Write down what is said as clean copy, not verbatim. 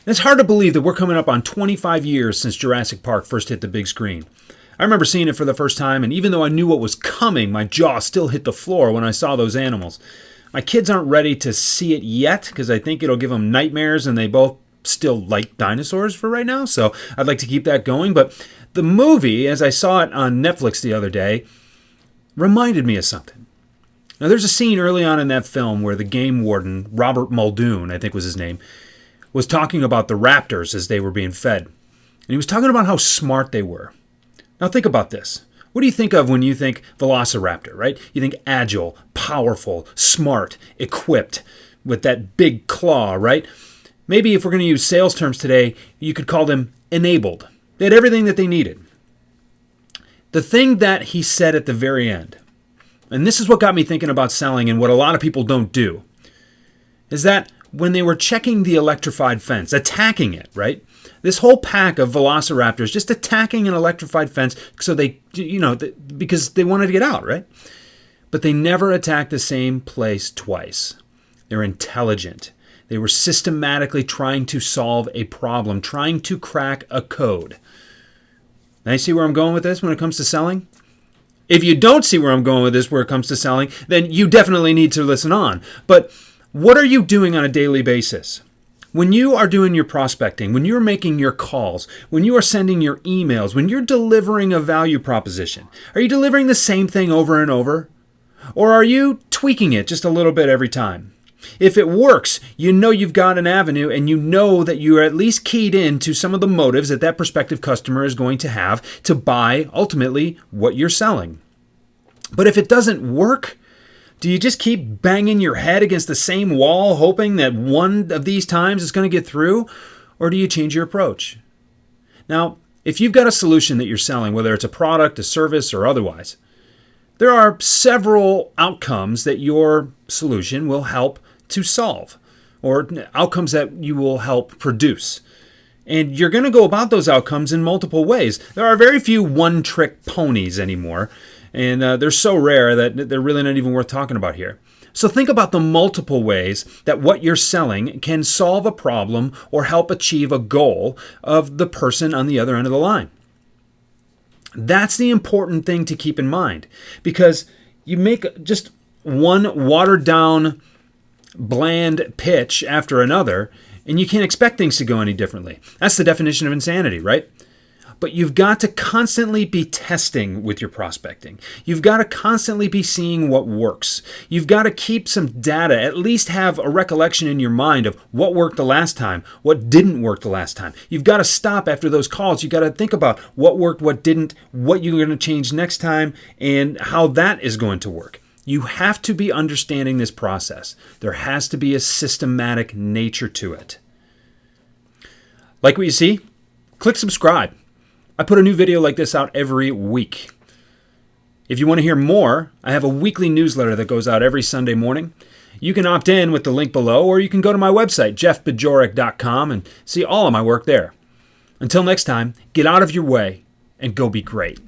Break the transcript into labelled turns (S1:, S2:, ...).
S1: It's hard to believe that we're coming up on 25 years since Jurassic Park first hit the big screen. I remember seeing it for the first time, and even though I knew what was coming, my jaw still hit the floor when I saw those animals. My kids aren't ready to see it yet because I think it'll give them nightmares, and they both still like dinosaurs for right now, so I'd like to keep that going. But the movie, as I saw it on Netflix the other day, reminded me of something. Now, there's a scene early on in that film where the game warden, Robert Muldoon, I think was his name, was talking about the raptors as they were being fed. And he was talking about how smart they were. Now think about this. What do you think of when you think Velociraptor, right? You think agile, powerful, smart, equipped, with that big claw, right? Maybe if we're going to use sales terms today, you could call them enabled. They had everything that they needed. The thing that he said at the very end, and this is what got me thinking about selling and what a lot of people don't do, is that when they were checking the electrified fence, attacking it, right? This whole pack of velociraptors just attacking an electrified fence so because they wanted to get out, right? But they never attacked the same place twice. They're intelligent. They were systematically trying to solve a problem, trying to crack a code. Now you see where I'm going with this when it comes to selling? If you don't see where I'm going with this where it comes to selling, then you definitely need to listen on. But what are you doing on a daily basis? When you are doing your prospecting, when you're making your calls, when you are sending your emails, when you're delivering a value proposition, are you delivering the same thing over and over? Or are you tweaking it just a little bit every time? If it works, you know you've got an avenue and you know that you are at least keyed into some of the motives that prospective customer is going to have to buy ultimately what you're selling. But if it doesn't work, do you just keep banging your head against the same wall, hoping that one of these times is going to get through? Or do you change your approach? Now, if you've got a solution that you're selling, whether it's a product, a service, or otherwise, there are several outcomes that your solution will help to solve, or outcomes that you will help produce. And you're going to go about those outcomes in multiple ways. There are very few one-trick ponies anymore. And they're so rare that they're really not even worth talking about here. So think about the multiple ways that what you're selling can solve a problem or help achieve a goal of the person on the other end of the line. That's the important thing to keep in mind, because you make just one watered down, bland pitch after another, and you can't expect things to go any differently. That's the definition of insanity, right? But you've got to constantly be testing with your prospecting. You've got to constantly be seeing what works. You've got to keep some data, at least have a recollection in your mind of what worked the last time, what didn't work the last time. You've got to stop after those calls. You've got to think about what worked, what didn't, what you're going to change next time, and how that is going to work. You have to be understanding this process. There has to be a systematic nature to it. Like what you see? Click subscribe. I put a new video like this out every week. If you want to hear more, I have a weekly newsletter that goes out every Sunday morning. You can opt in with the link below, or you can go to my website, jeffbajorek.com, and see all of my work there. Until next time, get out of your way and go be great.